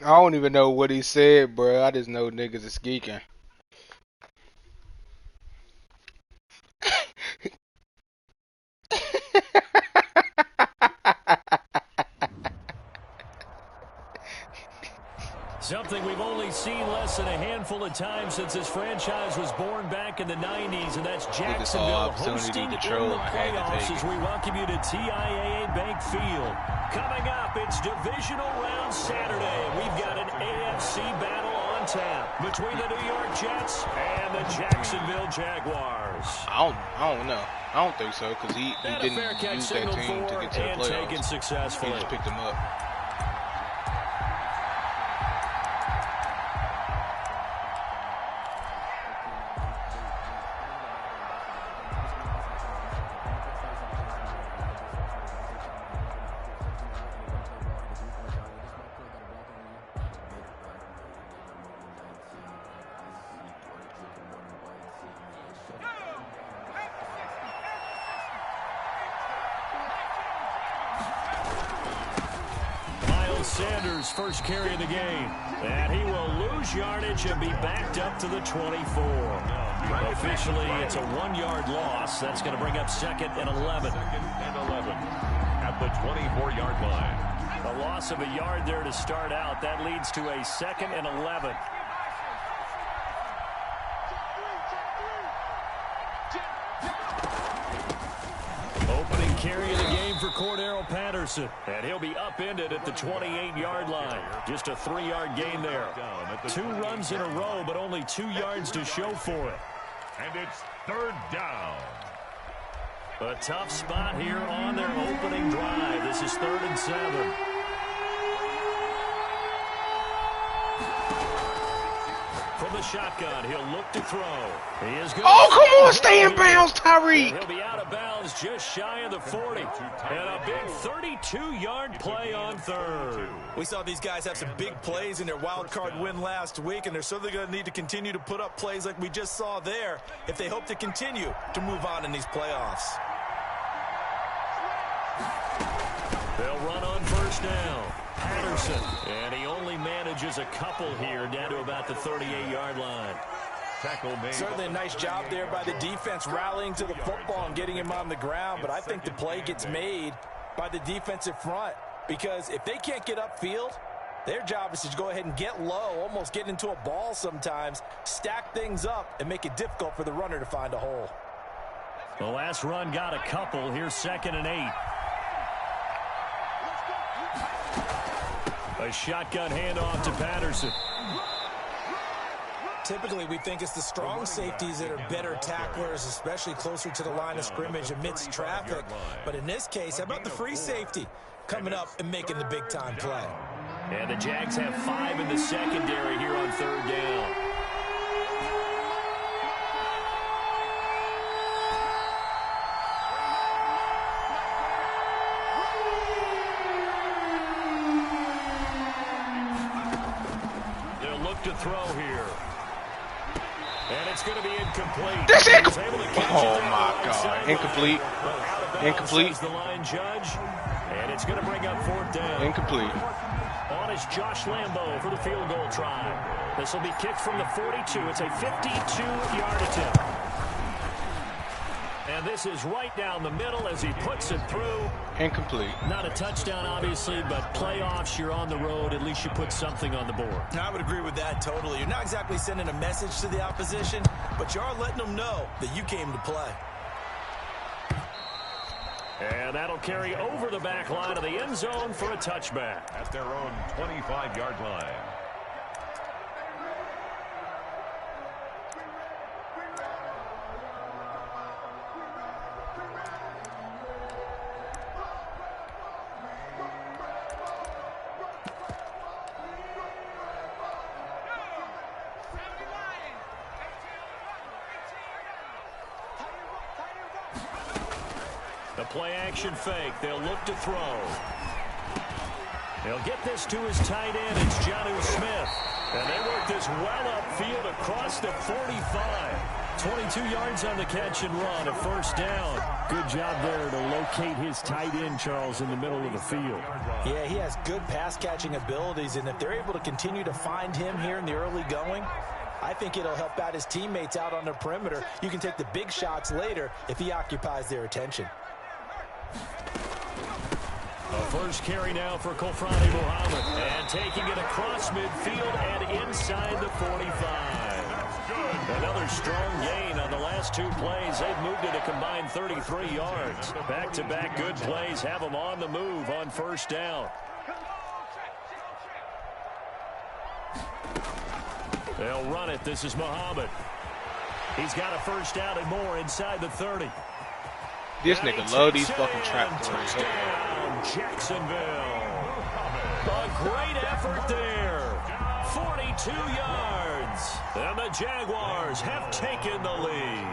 I don't even know what he said, bro. I just know niggas is geeking. Something we've only seen less than a handful of times since this franchise was born back in the 90s, and that's Jacksonville hosting in the playoffs as we welcome you to TIAA Bank Field. Coming up, it's Divisional Round Saturday. We've got an AFC battle on tap between the New York Jets and the Jacksonville Jaguars. I don't know. I don't think so, because he didn't use that team to get to the playoffs. He just picked them up. Sanders first carry of the game, and he will lose yardage and be backed up to the 24. Officially, it's a 1-yard loss. That's going to bring up 2nd and 11. At the 24-yard line. A loss of a yard there to start out. That leads to a 2nd and 11. Opening carry of the game for Cordero Patterson. And he'll be upended at the 28-yard line. Just a 3-yard gain there. 2 runs in a row, but only 2 yards to show for it. And it's 3rd down. A tough spot here on their opening drive. This is 3rd and 7. From the shotgun, he'll look to throw. He is good. Oh, come on, stay in bounds, Tyreek. He'll be out of bounds just shy of the 40. And a big 32-yard play on 3rd. We saw these guys have some big plays in their wild card win last week, and they're certainly going to need to continue to put up plays like we just saw there if they hope to continue to move on in these playoffs. They'll run on 1st down. Patterson, and he only manages a couple here down to about the 38-yard line. Tackle made. Certainly a nice job there by the defense rallying to the football and getting him on the ground, but I think the play gets made by the defensive front because if they can't get upfield, their job is to go ahead and get low, almost get into a ball sometimes, stack things up, and make it difficult for the runner to find a hole. The last run got a couple. Here's 2nd and 8. A shotgun handoff to Patterson. Typically, we think it's the strong safeties that are better tacklers, especially closer to the line of scrimmage amidst traffic. But in this case, how about the free safety coming up and making the big-time play? And the Jags have 5 in the secondary here on 3rd down. To throw here. And it's going to be incomplete. That's incomplete. Oh, my God. Incomplete. Incomplete. The line judge. And it's going to bring up 4th down. Incomplete. On is Josh Lambo for the field goal try. This will be kicked from the 42. It's a 52-yard attempt. And this is right down the middle as he puts it through. Incomplete. Not a touchdown, obviously, but playoffs, you're on the road. At least you put something on the board. I would agree with that totally. You're not exactly sending a message to the opposition, but you are letting them know that you came to play. And that'll carry over the back line of the end zone for a touchback. At their own 25-yard line. The play-action fake. They'll look to throw. They'll get this to his tight end. It's Jonnu Smith. And they work this well upfield across the 45. 22 yards on the catch and run, a first down. Good job there to locate his tight end, Charles, in the middle of the field. Yeah, he has good pass-catching abilities, and if they're able to continue to find him here in the early going, I think it'll help out his teammates out on the perimeter. You can take the big shots later if he occupies their attention. A first carry now for Kofrani Muhammad. And taking it across midfield and inside the 45. Another strong gain on the last 2 plays. They've moved it a combined 33 yards. Back-to-back good plays have them on the move on first down. They'll run it. This is Muhammad. He's got a first down and more inside the 30. This nigga love these fucking trap plays. Touchdown, Jacksonville. A great effort there. 42 yards. And the Jaguars have taken the lead.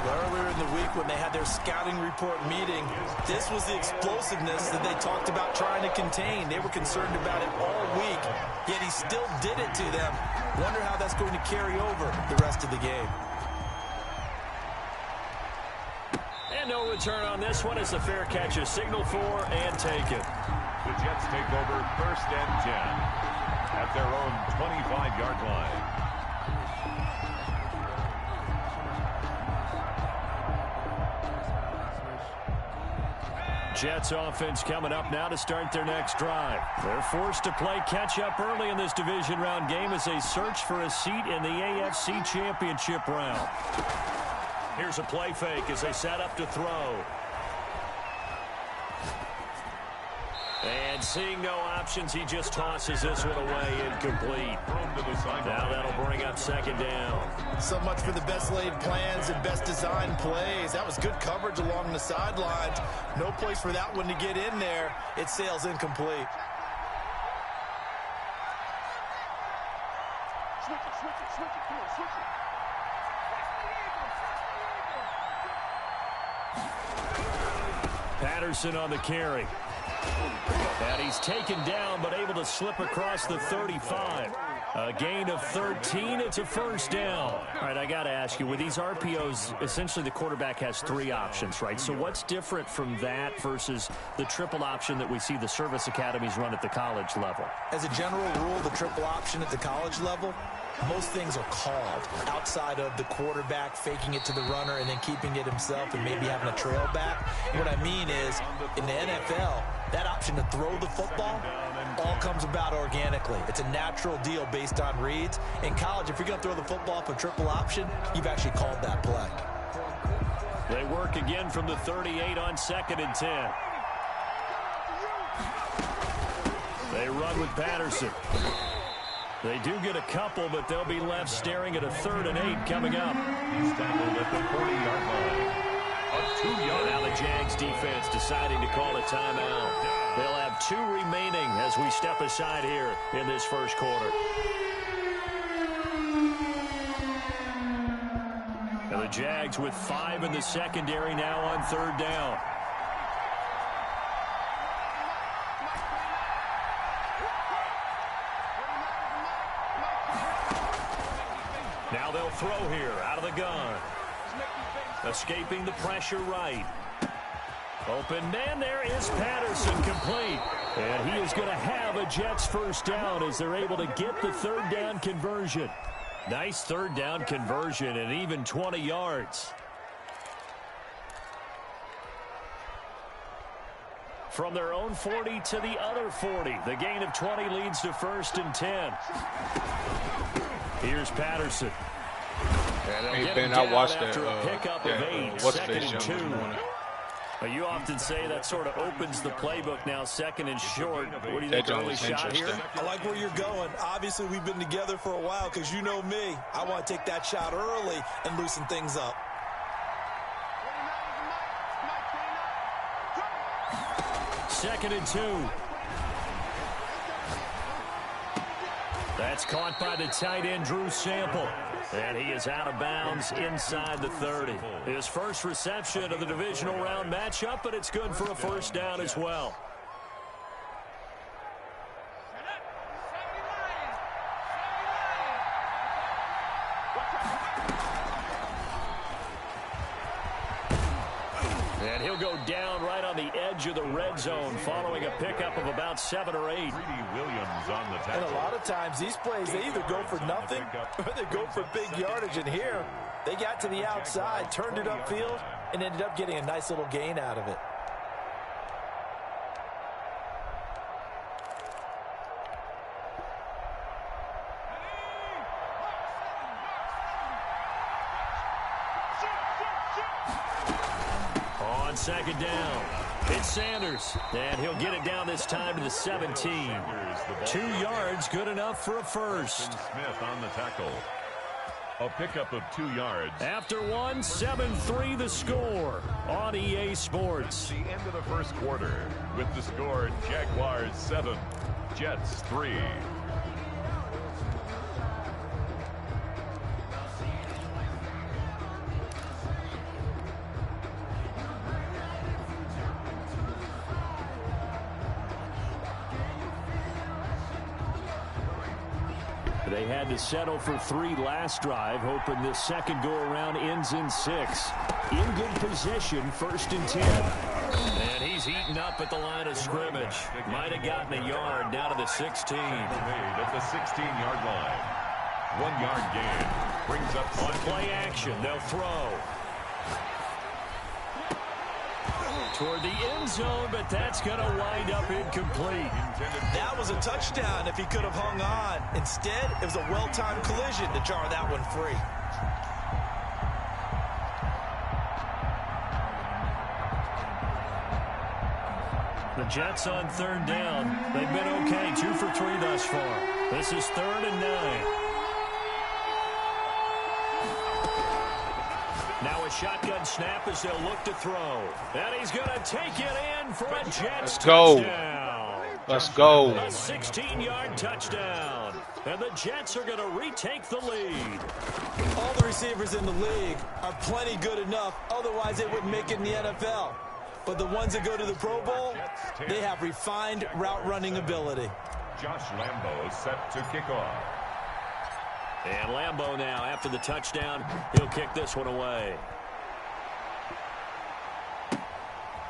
Earlier in the week when they had their scouting report meeting, this was the explosiveness that they talked about trying to contain. They were concerned about it all week, yet he still did it to them. Wonder how that's going to carry over the rest of the game. And no return on this one as the fair catch is signaled for and taken. The Jets take over 1st and 10 at their own 25-yard line. Jets offense coming up now to start their next drive. They're forced to play catch-up early in this division round game as they search for a seat in the AFC Championship round. Here's a play fake as they set up to throw. And seeing no options, he just tosses this one away incomplete. Now that'll bring up 2nd down. So much for the best laid plans and best designed plays. That was good coverage along the sidelines. No place for that one to get in there. It sails incomplete. Patterson on the carry. And he's taken down, but able to slip across the 35. A gain of 13. It's a first down. All right, I got to ask you, with these RPOs, essentially the quarterback has 3 options, right? So what's different from that versus the triple option that we see the service academies run at the college level? As a general rule, the triple option at the college level, most things are called outside of the quarterback faking it to the runner and then keeping it himself and maybe having a trail back. What I mean is, in the NFL, that option to throw the football all comes about organically. It's a natural deal based on reads. In college, if you're going to throw the football for triple option, you've actually called that play. They work again from the 38 on 2nd and 10. They run with Patterson. They do get a couple, but they'll be left staring at a 3rd and 8 coming up. He's tackled at the 40-yard line. Now the Jags defense deciding to call a timeout. They'll have 2 remaining as we step aside here in this first quarter. And the Jags with 5 in the secondary now on 3rd down. Now they'll throw here out of the gun. Escaping the pressure right. Open man, there is Patterson, complete. And he is going to have a Jets first down as they're able to get the 3rd down conversion. Nice 3rd down conversion and even 20 yards. From their own 40 to the other 40. The gain of 20 leads to 1st and 10. Here's Patterson. Hey, Ben, I watched that. What's the 2. You often say that sort of opens the playbook now, 2nd and short. What do you think, early shot here? I like where you're going. Obviously, we've been together for a while because you know me. I want to take that shot early and loosen things up. Second and 2. That's caught by the tight end, Drew Sample. And he is out of bounds inside the 30. His first reception of the divisional round matchup, but it's good for a first down as well. edge of the red zone following a pickup of about 7 or 8. Williams on the tackle. And a lot of times these plays, they either go for nothing or they go for big yardage. And here, they got to the outside, turned it upfield, and ended up getting a nice little gain out of it. On second down, it's Sanders, and he'll get it down this time to the 17. 2 yards, good enough for a first. Smith on the tackle. A pickup of 2 yards. After one, 7-3 the score on EA Sports. The end of the first quarter with the score Jaguars 7, Jets 3. They had to settle for 3 last drive, hoping this second go-around ends in 6. In good position, 1st and 10. And he's eaten up at the line of scrimmage. Might have gotten a yard down to the 16. Made at the 16-yard line. 1-yard gain. Brings up on play action. They'll throw. Toward the end zone, but that's going to wind up incomplete. That was a touchdown if he could have hung on. Instead, it was a well-timed collision to jar that one free. The Jets on 3rd down. They've been okay, 2 for 3 thus far. This is 3rd and 9. Now a shotgun snap as they'll look to throw. And he's going to take it in for a Jets touchdown. Let's go. A 16-yard touchdown. And the Jets are going to retake the lead. All the receivers in the league are plenty good enough. Otherwise, they wouldn't make it in the NFL. But the ones that go to the Pro Bowl, they have refined route running ability. Josh Lambo set to kick off. And Lambo now, after the touchdown, he'll kick this one away.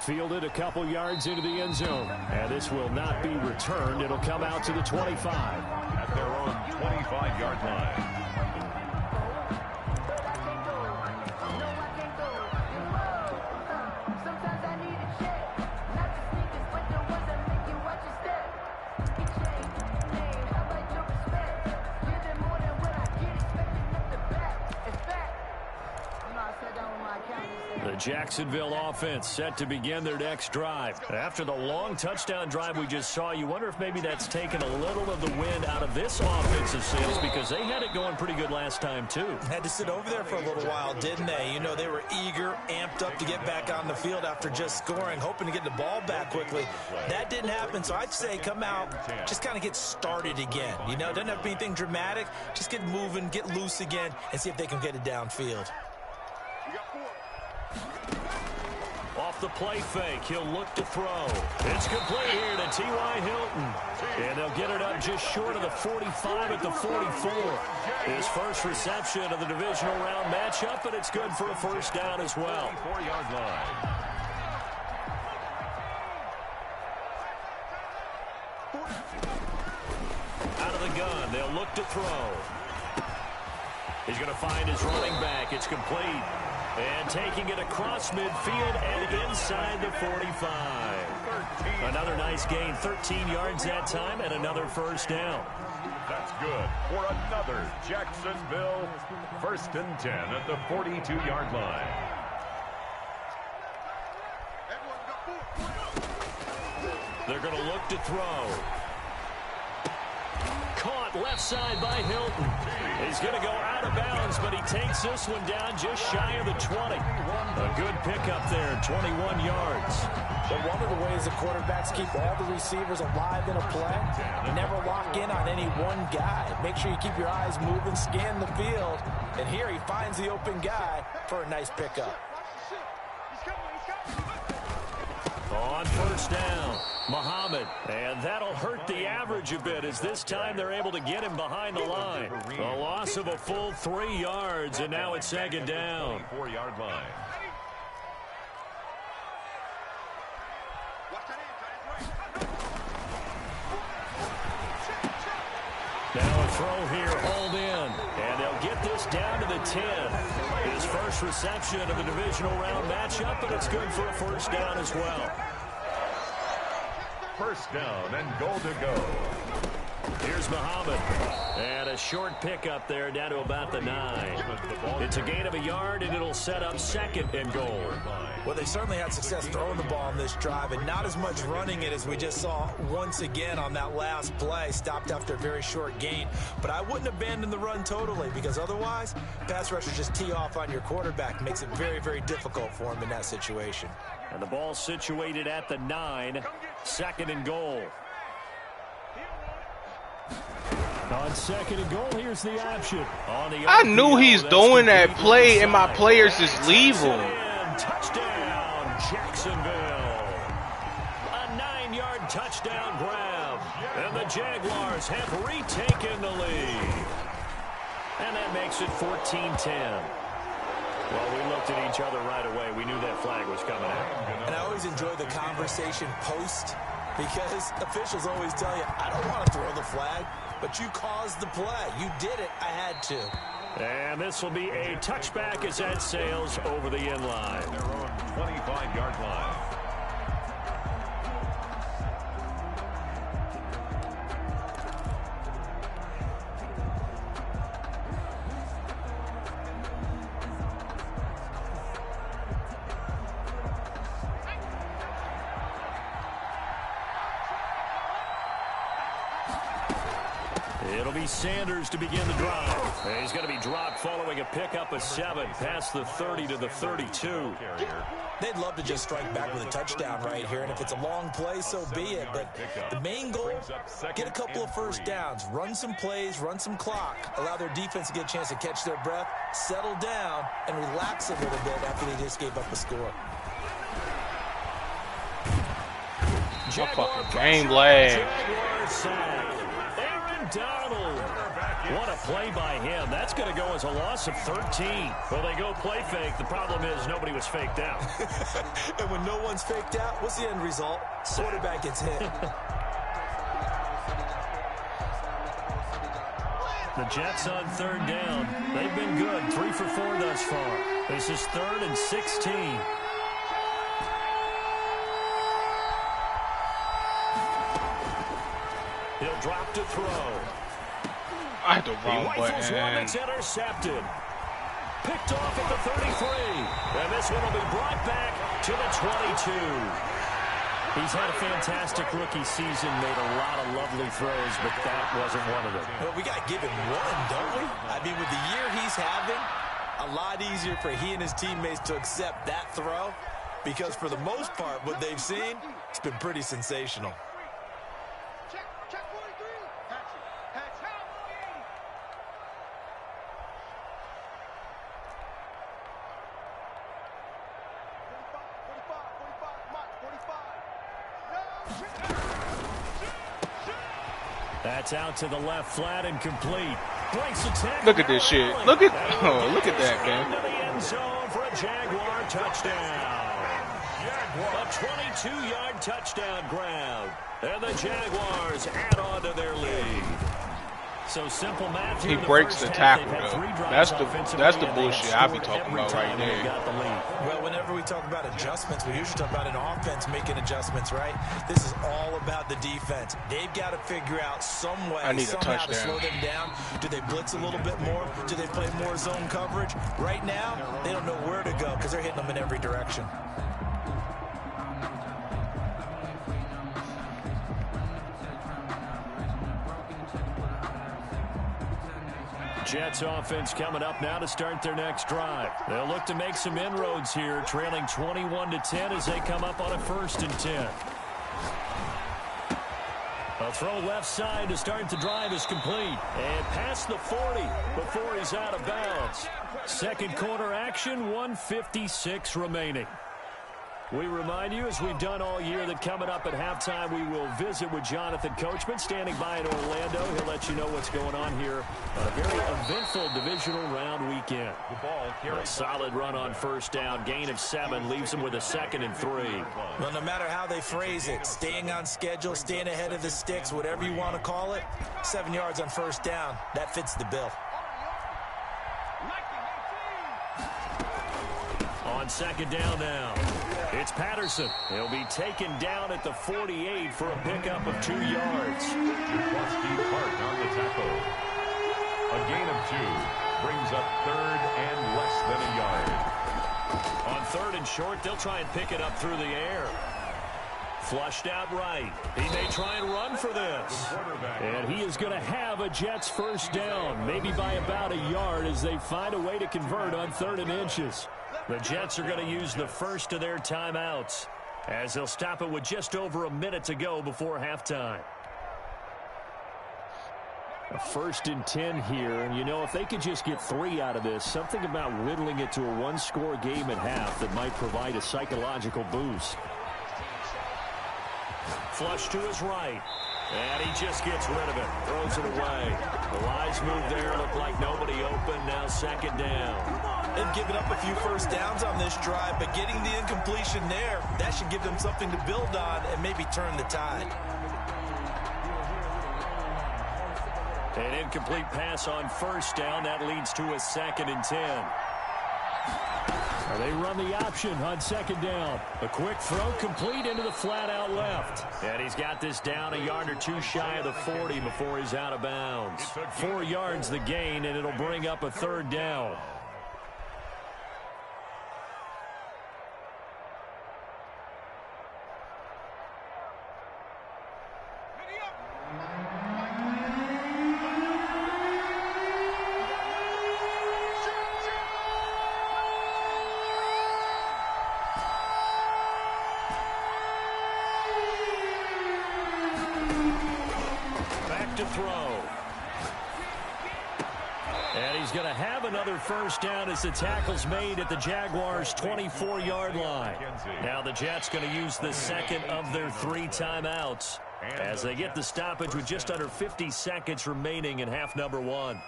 Fielded a couple yards into the end zone. And this will not be returned. It'll come out to the 25. At their own 25-yard line. Jacksonville offense set to begin their next drive. After the long touchdown drive we just saw, you wonder if maybe that's taken a little of the wind out of this offensive sails, because they had it going pretty good last time too. Had to sit over there for a little while, didn't they? You know, they were eager, amped up to get back on the field after just scoring, hoping to get the ball back quickly. That didn't happen, so I'd say come out, just kind of get started again. You know, doesn't have to be anything dramatic. Just get moving, get loose again, and see if they can get it downfield. Off the play fake, he'll look to throw. It's complete here to T.Y. Hilton. And they'll get it up just short of the 45 at the 44. His first reception of the divisional round matchup, but it's good for a first down as well. 4-yard line. Out of the gun, they'll look to throw. He's going to find his running back. It's complete. And taking it across midfield and inside the 45. Another nice gain, 13 yards that time, and another first down. That's good for another Jacksonville 1st and 10 at the 42-yard line. They're going to look to throw. Caught left side by Hilton. He's going to go out of bounds, but he takes this one down just shy of the 20. A good pickup there, 21 yards. But one of the ways the quarterbacks keep all the receivers alive in a play, never lock in on any one guy. Make sure you keep your eyes moving, scan the field, and here he finds the open guy for a nice pickup. On first down, Muhammad, and that'll hurt the average a bit as this time they're able to get him behind the line. A loss of a full 3 yards, and now it's second down. 4-yard line. throw here hauled in. And they'll get this down to the 10. His first reception of the divisional round matchup, and it's good for a first down as well. First down and goal to go. Here's Muhammad. And a short pickup there down to about the 9. It's a gain of a yard, and it'll set up second and goal. Well, they certainly had success throwing the ball on this drive, and not as much running it as we just saw once again on that last play. Stopped after a very short gain. But I wouldn't abandon the run totally, because otherwise, pass rushers just tee off on your quarterback. Makes it very, very difficult for him in that situation. And the ball situated at the 9. Second and goal. On second and goal, here's the option. I knew he's doing that play, and my players just leave him. Touchdown, Jacksonville. A 9-yard touchdown grab. And the Jaguars have retaken the lead. And that makes it 14-10. Well, we looked at each other right away. We knew that flag was coming out. And I always enjoy the conversation post, because officials always tell you, I don't want to throw the flag, but you caused the play. You did it. I had to. And this will be a touchback as that sails over the end line. Their own 25-yard line. It'll be Sanders to begin the drive. He's going to be dropped following a pickup of 7 past the 30 to the 32. They'd love to just strike back with a touchdown right here, and if it's a long play, so be it. But the main goal, get a couple of first downs, run some plays, run some clock, allow their defense to get a chance to catch their breath, settle down, and relax a little bit after they just gave up a score. My fucking game lag. Donald. What a play by him. That's going to go as a loss of 13. Well, they go play fake. The problem is nobody was faked out. And when no one's faked out, what's the end result? Quarterback gets hit. The Jets on third down. They've been good. 3 for 4 thus far. This is 3rd and 16. He'll drop to throw. I hit the wrong He rifles one button. that's intercepted. Picked off at the 33. And this one will be brought back to the 22. He's had a fantastic rookie season, made a lot of lovely throws, but that wasn't one of them. Well, we got to give him one, don't we? I mean, with the year he's having, a lot easier for he and his teammates to accept that throw, because for the most part, what they've seen, it's been pretty sensational. That's out to the left, flat and complete. Breaks the tackle. Look at this shit. Look at that, man. Into the end zone for a Jaguar touchdown. A 22-yard touchdown grab. And the Jaguars add on to their lead. So simple math. He breaks the tackle, though. That's the bullshit I be talking about right there. Well, whenever we talk about adjustments, we usually talk about an offense making adjustments, right? This is all about the defense. They've got to figure out some way, somehow to slow them down. Do they blitz a little bit more? Do they play more zone coverage? Right now, they don't know where to go because they're hitting them in every direction. Jets offense coming up now to start their next drive. They'll look to make some inroads here, trailing 21-10 as they come up on a 1st and 10. A throw left side to start the drive is complete. And past the 40 before he's out of bounds. Second quarter action, 1:56 remaining. We remind you, as we've done all year, that coming up at halftime, we will visit with Jonathan Coachman, standing by in Orlando. He'll let you know what's going on here on a very eventful divisional round weekend. A solid run on first down. Gain of 7 leaves them with a 2nd and 3. Well, no matter how they phrase it, staying on schedule, staying ahead of the sticks, whatever you want to call it, 7 yards on first down, that fits the bill. On 2nd down now, it's Patterson. He'll be taken down at the 48 for a pickup of 2 yards. Jaworski Park on the tackle. A gain of 2 brings up 3rd and less than a yard. On 3rd and short, they'll try and pick it up through the air. Flushed out right. He may try and run for this. And he is going to have a Jets first down, maybe by about a yard as they find a way to convert on 3rd and inches. The Jets are going to use the first of their timeouts as they'll stop it with just over a minute to go before halftime. A 1st and 10 here, and you know, if they could just get 3 out of this, something about whittling it to a 1-score game at half that might provide a psychological boost. Flush to his right. And he just gets rid of it. Throws it away. The wise move there. Looked like nobody open. Now 2nd down. They've given up a few first downs on this drive, but getting the incompletion there, that should give them something to build on and maybe turn the tide. An incomplete pass on first down. That leads to a 2nd and 10. They run the option on 2nd down. A quick throw complete into the flat out left. And he's got this down a yard or 2 shy of the 40 before he's out of bounds. 4 yards the gain, and it'll bring up a 3rd down. To throw. And he's going to have another first down as the tackle's made at the Jaguars' 24-yard line. Now the Jets going to use the 2nd of their 3 timeouts as they get the stoppage with just under 50 seconds remaining in half number 1.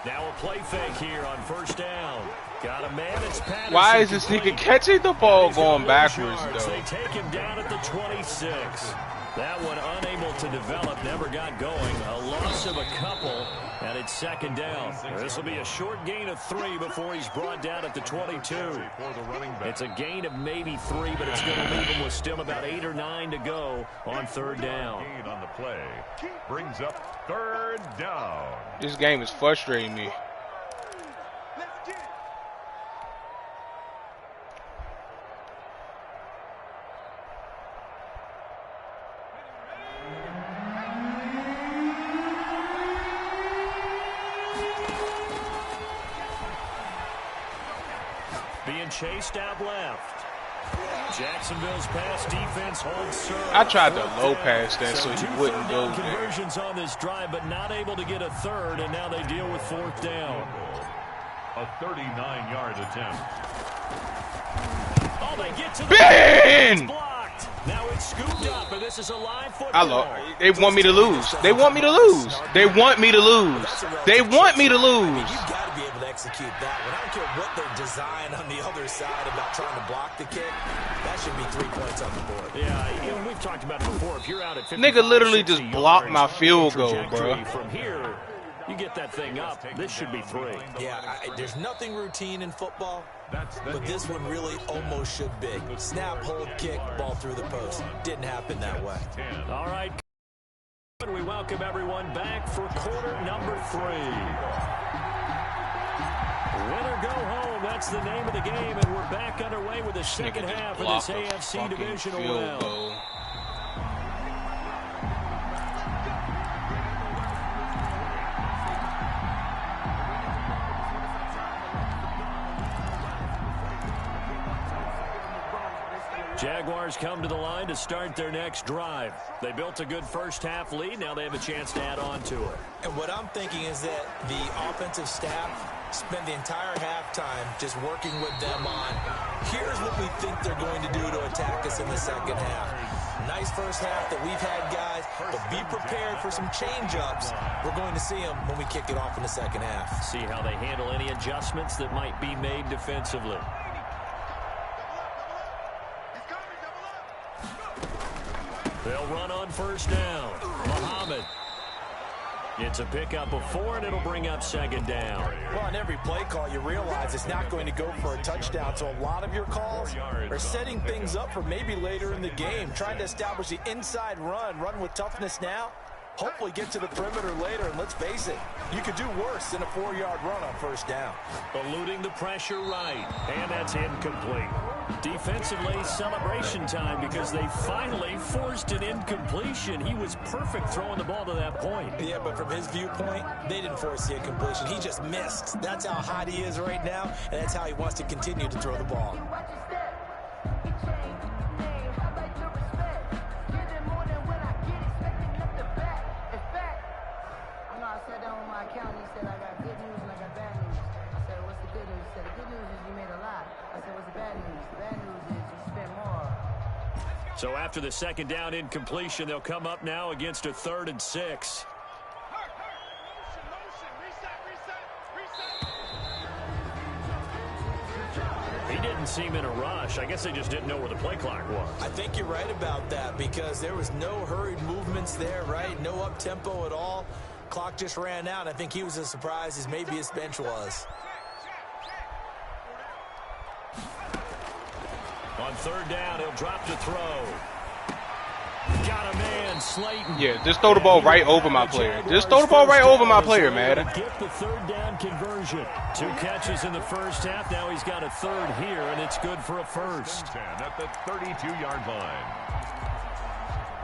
Now a play fake here on first down. Got a man, it's Patterson. Why is this nigga catching the ball going backwards, though? They take him down at the 26. That one unable to develop, never got going. A loss of a couple, and it's 2nd down. This will be a short gain of 3 before he's brought down at the 22. It's a gain of maybe 3, but it's going to leave him with still about 8 or 9 to go on 3rd down. Gain on the play brings up 3rd down. This game is frustrating me. Being chased out left. Jacksonville's pass defense holds serve. I tried to low pass that so he wouldn't go there. Conversions on this drive, but not able to get a 3rd, and now they deal with 4th down. A 39-yard attempt. Oh, they get to the Ben! blocked. Now it's scooped up, and this is a live football. They want me to lose. They want me to lose. They want me to lose. They want me to lose. You've got to be able to execute that one. I don't care what their design on the other side about trying to block the kick. That should be 3 points on the board. Yeah, you know, we've talked about it before. If you're out at 50, Nigga literally just blocked my field goal, bro. From here, you get that thing up. This should be 3. Yeah, there's nothing routine in football, but this one really almost should be. Snap, hold, kick, ball through the post. Didn't happen that way. All right. We welcome everyone back for quarter number 3. Win or go home, that's the name of the game, and we're back underway with the second half of this AFC divisional round. Jaguars come to the line to start their next drive. They built a good first-half lead. Now they have a chance to add on to it. And what I'm thinking is that the offensive staff spent the entire halftime just working with them on, here's what we think they're going to do to attack us in the second half. Nice first half that we've had, guys, but be prepared for some change-ups. We're going to see them when we kick it off in the second half. See how they handle any adjustments that might be made defensively. They'll run on first down. Muhammad. It's a pickup of 4, and it'll bring up second down. Well, on every play call, you realize it's not going to go for a touchdown. So a lot of your calls are setting things up for maybe later in the game, trying to establish the inside run with toughness now. Hopefully get to the perimeter later, and let's face it, you could do worse than a 4-yard run on first down. Eluding the pressure right, and that's incomplete. Defensively, celebration time because they finally forced an incompletion. He was perfect throwing the ball to that point. Yeah, but from his viewpoint, they didn't force the incompletion. He just missed. That's how hot he is right now, and that's how he wants to continue to throw the ball. So after the second down incompletion, they'll come up now against a 3rd and 6. He didn't seem in a rush. I guess they just didn't know where the play clock was. I think you're right about that because there was no hurried movements there, right? No up-tempo at all. Clock just ran out. I think he was as surprised as maybe his bench was. On 3rd down, he'll drop to throw. Got a man, Slayton. Yeah, just throw the ball right over my player. Just throw the ball right over my player, man. Get the 3rd down conversion. 2 catches in the first half. Now he's got a 3rd here, and it's good for a first. 10 at the 32-yard line.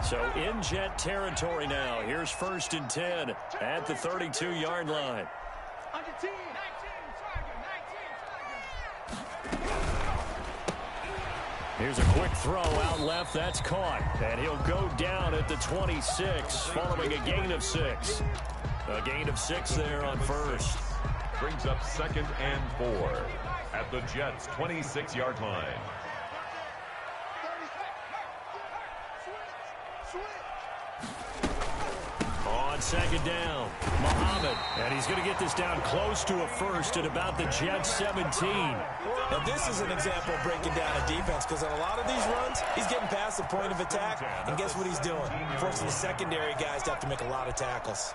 So in Jet territory now. Here's 1st and 10 at the 32-yard line. Here's a quick throw out left. That's caught. And he'll go down at the 26 following a gain of 6. A gain of 6 there on first. Brings up 2nd and 4 at the Jets' 26-yard line. On 2nd down, Muhammad. And he's going to get this down close to a first at about the Jets' 17. Now, this is an example of breaking down a defense because on a lot of these runs, he's getting past the point of attack, and guess what he's doing? Forcing the secondary guys to have to make a lot of tackles.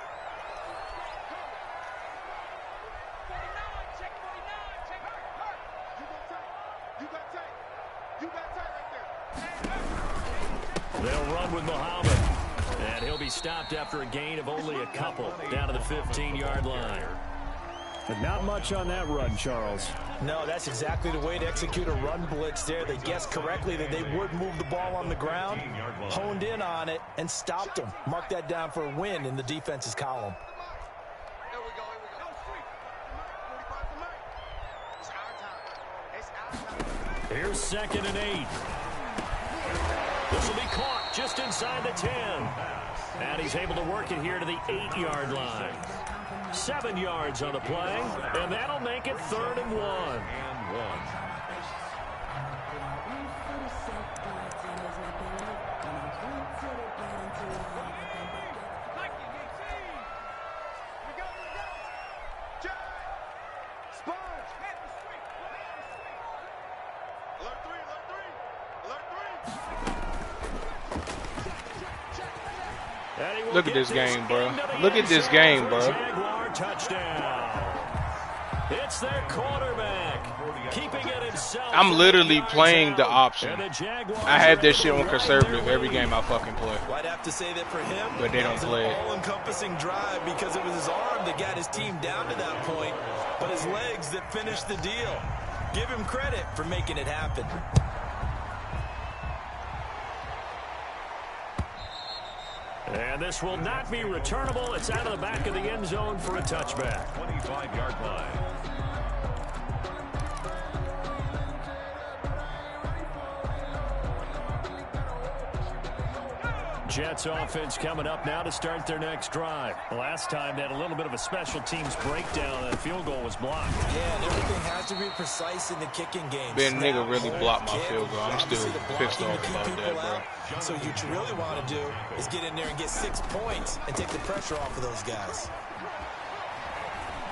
They'll run with Muhammad. And he'll be stopped after a gain of only a couple down to the 15-yard line. But not much on that run, Charles. No, that's exactly the way to execute a run blitz there. They guessed correctly that they would move the ball on the ground, honed in on it, and stopped them. Mark that down for a win in the defense's column. Here's 2nd and 8. This will be caught just inside the 10. And he's able to work it here to the 8-yard line. 7 yards on the play, and that'll make it 3rd and 1. Look at this game, bro. Look at this game, bro. Jaguar touchdown. It's their quarterback. Keeping it himself. I'm literally playing the option. I have this shit on conservative every game I fucking play. Well, I'd have to say that for him, but they don't play it. All-encompassing drive because it was his arm that got his team down to that point, but his legs that finished the deal. Give him credit for making it happen. And this will not be returnable. It's out of the back of the end zone for a touchback. 25-yard line. Jets offense coming up now to start their next drive. Last time they had a little bit of a special teams breakdown. That field goal was blocked. Yeah, and everything has to be precise in the kicking game. Ben nigga really blocked my field goal. I'm still pissed off about that, bro. So what you really want to do is get in there and get 6 points and take the pressure off of those guys.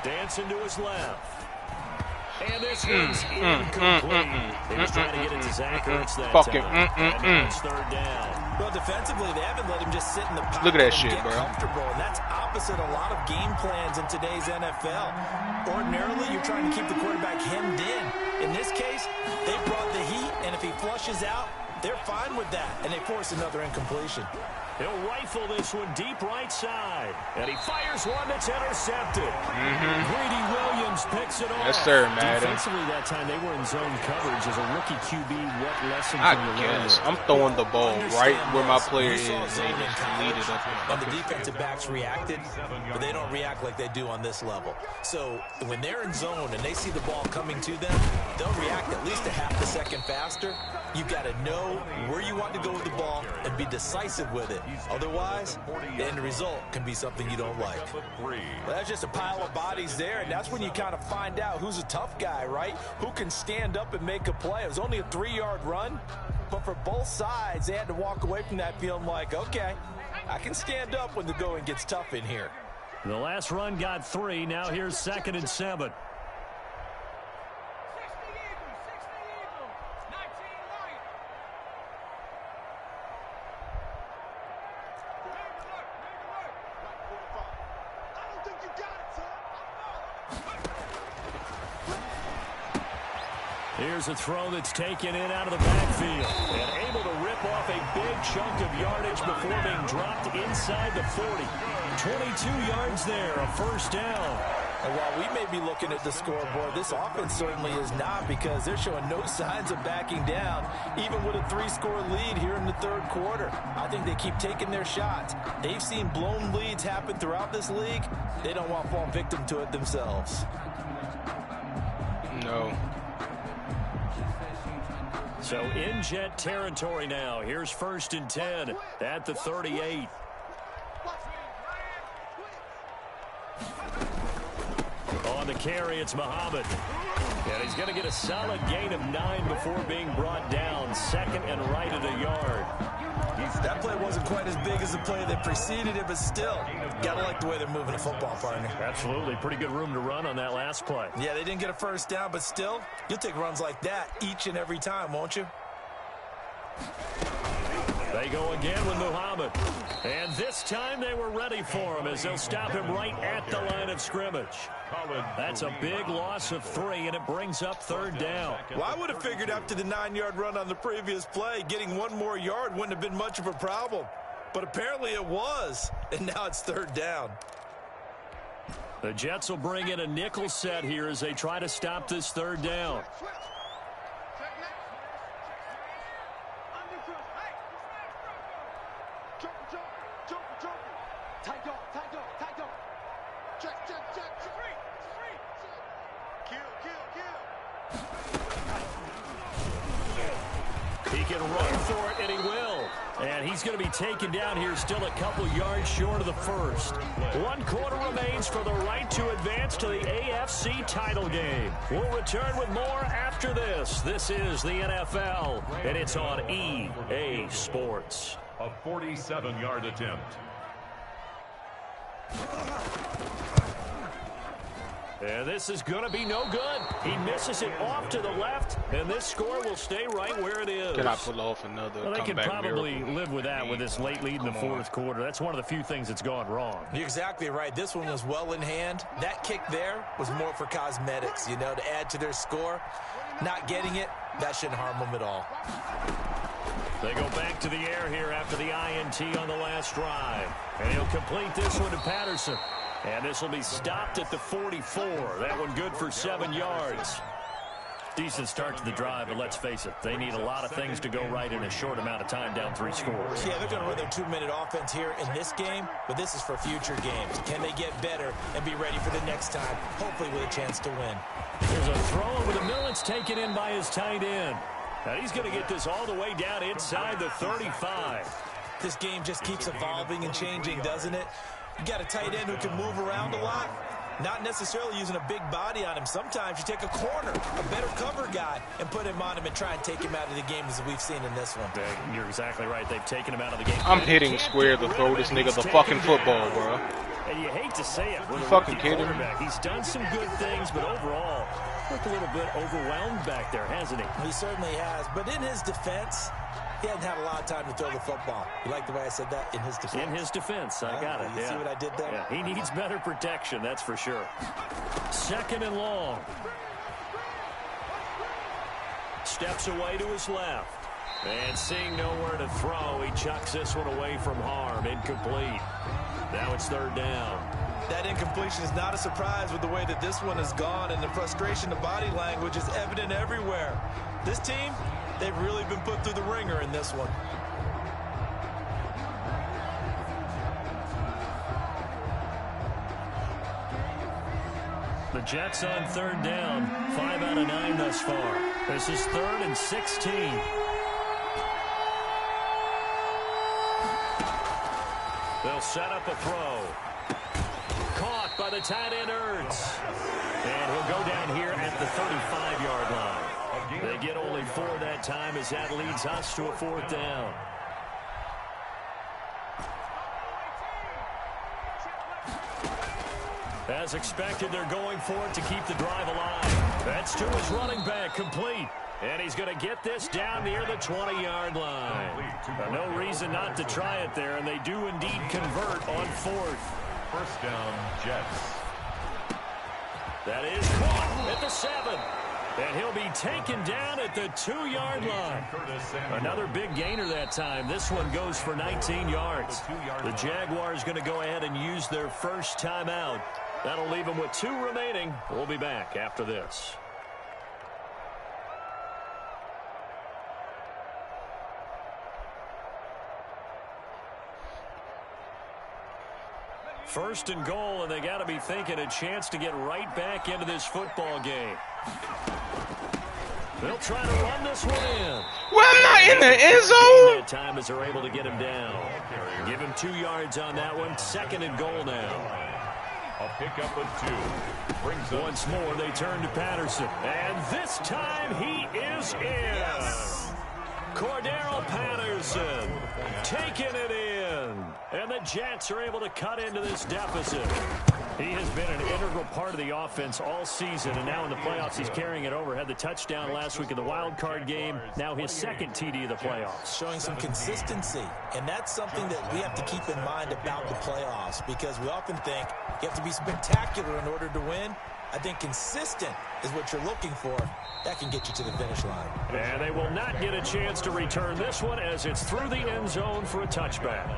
Dancing to his left. And this one's incomplete. He was trying to get it to Zach Ertz that time. And now it's third down. Well, defensively, they haven't let him just sit in the pocket. Look at that shit, and get bro. Comfortable, and that's opposite a lot of game plans in today's NFL. Ordinarily, you're trying to keep the quarterback hemmed in. In this case, they brought the heat, and if he flushes out, they're fine with that, and they force another incompletion. He'll rifle this one deep right side. And he fires one that's intercepted. Greedy Williams picks it off. Yes, sir, Madden. Defensively that time, they were in zone coverage. As a rookie QB, what lesson can you learn? I'm throwing the ball right where my player is, and they just lead it up. And the defensive backs reacted, but they don't react like they do on this level. So when they're in zone and they see the ball coming to them, they'll react at least a half a second faster. You've got to know where you want to go with the ball and be decisive with it. Otherwise, the end result can be something you don't like. Well, that's just a pile of bodies there, and that's when you kind of find out who's a tough guy, right? Who can stand up and make a play. It was only a 3-yard run, but for both sides, they had to walk away from that feeling like, okay, I can stand up when the going gets tough in here. The last run got 3. Now here's 2nd and 7. Here's a throw that's taken in out of the backfield and able to rip off a big chunk of yardage before being dropped inside the 40. 22 yards there, a first down. And while we may be looking at the scoreboard, this offense certainly is not, because they're showing no signs of backing down, even with a 3-score lead here in the third quarter. I think they keep taking their shots. They've seen blown leads happen throughout this league. They don't want to fall victim to it themselves. No. So in Jet territory now. Here's 1st and 10 at the 38. On the carry, it's Muhammad. And he's going to get a solid gain of 9 before being brought down. 2nd and right at a yard. That play wasn't quite as big as the play that preceded it, but still, gotta like the way they're moving the football, partner. Absolutely. Pretty good room to run on that last play. Yeah, they didn't get a first down, but still, you'll take runs like that each and every time, won't you? They go again with Muhammad. And this time they were ready for him as they'll stop him right at the line of scrimmage. That's a big loss of 3, and it brings up 3rd down. Well, I would have figured after the 9-yard run on the previous play, getting 1 more yard wouldn't have been much of a problem. But apparently it was, and now it's 3rd down. The Jets will bring in a nickel set here as they try to stop this 3rd down. He can run for it, and he will. And he's going to be taken down here still a couple yards short of the first. 1 quarter remains for the right to advance to the AFC title game. We'll return with more after this. This is the NFL, and it's on EA Sports. A 47-yard attempt. And this is going to be no good. He misses it off to the left, and this score will stay right where it is. Can I pull off another Well, they can probably miracle? live with that with this late lead in the 4th quarter. That's one of the few things that's gone wrong. You're exactly right. This one was well in hand. That kick there was more for cosmetics, you know, to add to their score. Not getting it, that shouldn't harm them at all. They go back to the air here after the INT on the last drive. And he'll complete this one to Patterson. And this will be stopped at the 44. That one good for 7 yards. Decent start to the drive, but let's face it, they need a lot of things to go right in a short amount of time, down 3 scores. Yeah, they're going to run their 2-minute offense here in this game, but this is for future games. Can they get better and be ready for the next time, hopefully with a chance to win? There's a throw over the middle. It's taken in by his tight end. Now he's going to get this all the way down inside the 35. this game just keeps evolving and changing, doesn't it? You got a tight end who can move around a lot. Not necessarily using a big body on him. Sometimes you take a corner, a better cover guy, and put him on him and try and take him out of the game as we've seen in this one. You're exactly right. They've taken him out of the game. I'm hitting square to throw this nigga the fucking football, bro. And you hate to say it. You fucking kidding me? He's done some good things, but overall, looked a little bit overwhelmed back there, hasn't he? He certainly has. But in his defense, he hadn't had a lot of time to throw the football. You like the way I said that? In his defense? In his defense. I got it. You see what I did there? Yeah, he needs better protection, that's for sure. 2nd and long. Steps away to his left. And seeing nowhere to throw, he chucks this one away from harm. Incomplete. Now it's 3rd down. That incompletion is not a surprise with the way that this one has gone, and the frustration, the body language is evident everywhere. This team, they've really been put through the ringer in this one. The Jets on 3rd down. 5 out of 9 thus far. This is 3rd and 16. They'll set up a throw. Caught by the tight end Ertz. And he'll go down here at the 35-yard line. They get only 4 that time as that leads us to a 4th down. As expected, they're going for it to keep the drive alive. That's to his running back, complete. And he's going to get this down near the 20-yard line. No reason not to try it there, and they do indeed convert on 4th. 1st down, Jets. That is caught at the 7. And he'll be taken down at the 2-yard line. Another big gainer that time. This one goes for 19 yards. The Jaguars going to go ahead and use their first timeout. That'll leave them with 2 remaining. We'll be back after this. First and goal, and they got to be thinking a chance to get right back into this football game. They'll try to run this one in. Well, I'm not in the end zone. That time as they're able to get him down. Give him 2 yards on that one. 2nd and goal now. A pickup of 2. Brings once more, they turn to Patterson. And this time he is in. Yes. Cordero Patterson taking it in. And the Jets are able to cut into this deficit. He has been an integral part of the offense all season, and now in the playoffs he's carrying it over. Had the touchdown last week in the wild card game. Now his 2nd TD of the playoffs. Showing some consistency, and that's something that we have to keep in mind about the playoffs, because we often think you have to be spectacular in order to win. I think consistent is what you're looking for. That can get you to the finish line. And they will not get a chance to return this one as it's through the end zone for a touchback.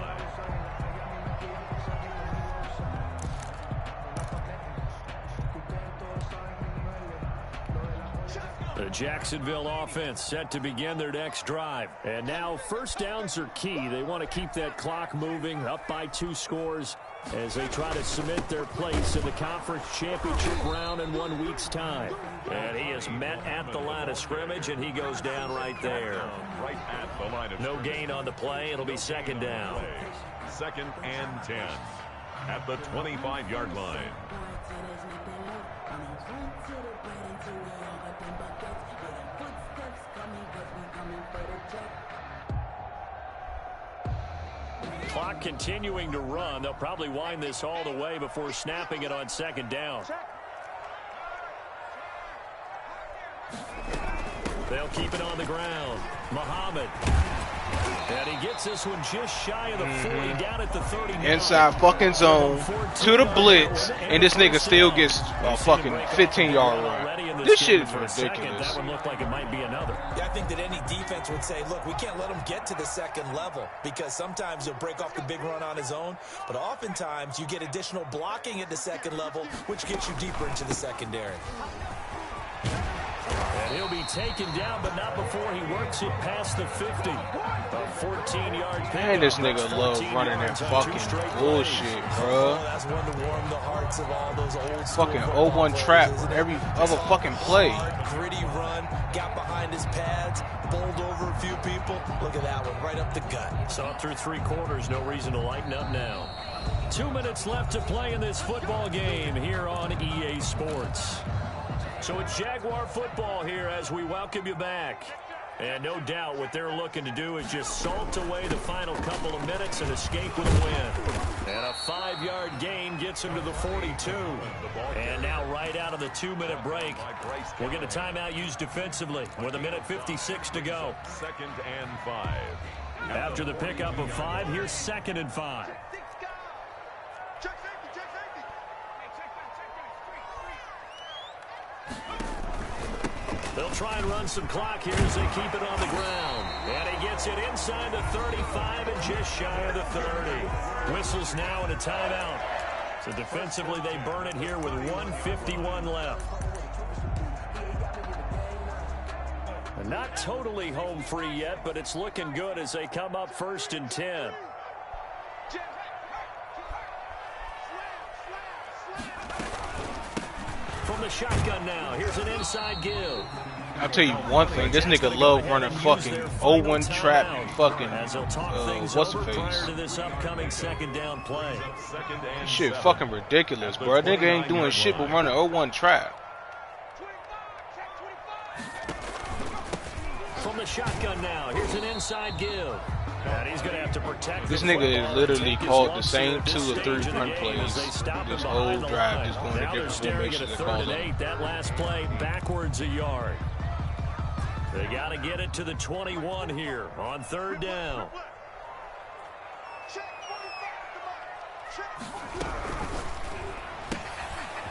The Jacksonville offense set to begin their next drive. And now 1st downs are key. They want to keep that clock moving, up by 2 scores as they try to cement their place in the conference championship round in 1 week's time. And he is met at the line of scrimmage, and he goes down right there. Right at the line of no gain on the play. It'll be 2nd down. 2nd and 10 at the 25-yard line. Clock continuing to run. They'll probably wind this all the way before snapping it on 2nd down. They'll keep it on the ground. Muhammad. And he gets this one just shy of the 40, down at the 39. Inside fucking zone to the blitz, and this nigga still gets a fucking 15-yard run. This shit is ridiculous. That one looked like it might be another. Yeah, I think that any defense would say, look, we can't let him get to the 2nd level, because sometimes he'll break off the big run on his own, but oftentimes you get additional blocking at the 2nd level, which gets you deeper into the secondary. And he'll be taken down, but not before he works it past the 50. A 14-yard pick. Man, this nigga love running that fucking bullshit, bro. That's one to warm the hearts of all those old Fucking 0-1 trap every other fucking play. Gritty run, got behind his pads, bowled over a few people. Look at that one, right up the gut. Saw through 3 quarters, no reason to lighten up now. 2 minutes left to play in this football game here on EA Sports. So it's Jaguar football here as we welcome you back. And no doubt what they're looking to do is just salt away the final couple of minutes and escape with a win. And a 5-yard gain gets him to the 42. And now right out of the 2-minute break, we'll get a timeout used defensively with 1:56 to go. 2nd and 5. After the pickup of 5, here's 2nd and 5. They'll try and run some clock here as they keep it on the ground. And he gets it inside the 35 and just shy of the 30. Whistles now and a timeout. So defensively they burn it here with 1:51 left. And not totally home free yet, but it's looking good as they come up 1st and 10. From the shotgun now, here's an inside give. I'll tell you one thing, this nigga love running fucking 0-1 trap and fucking what's the face? To this upcoming 2nd down play. This shit fucking ridiculous, bro. Nigga ain't doing shit but running 0-1 trap. From the shotgun now, here's an inside give. And he's going to have to protect this nigga is literally called the same 2 or 3 run plays this whole drive, just going to different formations and calling them. That last play backwards a yard. They got to get it to the 21 here on 3rd down.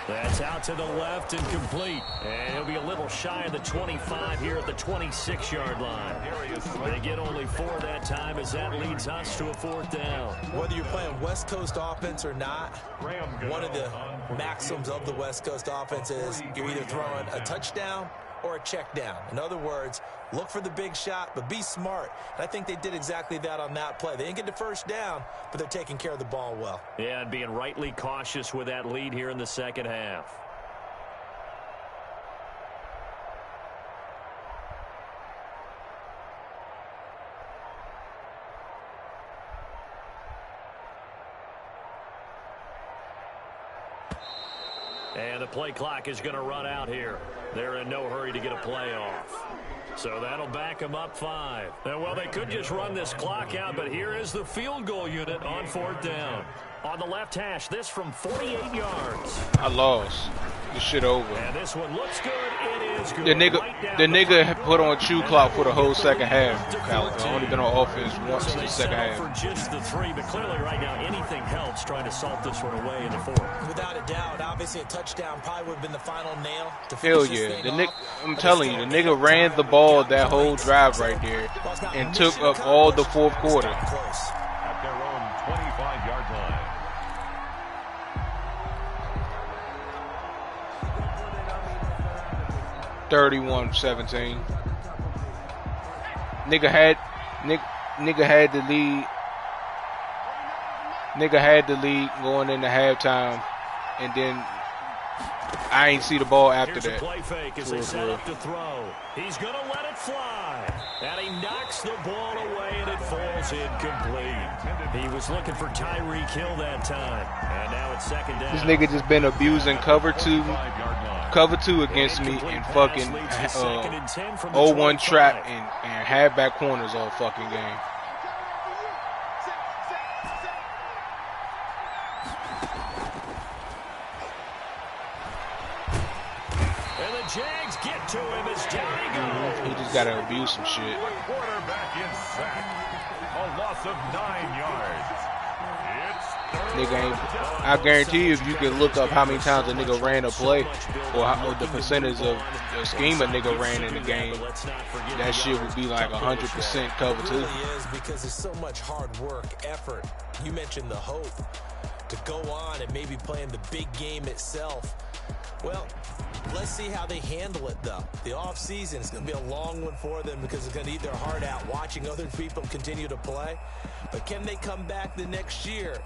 That's out to the left and complete. And he'll be a little shy of the 25 here at the 26-yard line. They get only 4 that time as that leads us to a 4th down. Whether you're playing West Coast offense or not, one of the maxims of the West Coast offense is you're either throwing a touchdown or a check down. In other words, look for the big shot, but be smart. And I think they did exactly that on that play. They didn't get the 1st down, but they're taking care of the ball well. Yeah, and being rightly cautious with that lead here in the 2nd half. And the play clock is going to run out here. They're in no hurry to get a play off. So that'll back them up 5. And, well, they could just run this clock out, but here is the field goal unit on 4th down. On the left hash, this from 48 yards. I lost. This shit over. And this one looks good. It is good. The nigga had put on chew clock for the whole 2nd half. Calico only been on offense once in the 2nd half. For just the 3, but clearly right now anything helps trying to salt this one away in the 4th. Without a doubt, obviously a touchdown probably would have been the final nail to hell yeah. I'm telling you, the nigga ran the ball that whole drive right there and took up all the 4th quarter. At their own 25-yard line. (31-17). Nigga had the lead. Nigga had the lead going into halftime, and then I ain't see the ball after that. Play fake as they set up to throw. He's going to let it fly. And he knocks the ball away, and it falls incomplete. He was looking for Tyreek Hill that time. And now it's 2nd down. This nigga just been abusing cover two against me and fucking 0-1 trap and halfback corners all fucking game. Jags get to him as down he goes. He just got to abuse some shit. Quarterback in sack. A loss of 9 yards. Nigga ain't, I guarantee you if you can look up how many times a nigga ran a play or the percentage of the scheme a nigga ran in the game, that shit would be like 100% cover 2. It really is because it's so much hard work, effort. You mentioned the hope. to go on and maybe play in the big game itself. Well, let's see how they handle it, though. The offseason is going to be a long one for them because it's going to eat their heart out watching other people continue to play. But can they come back the next year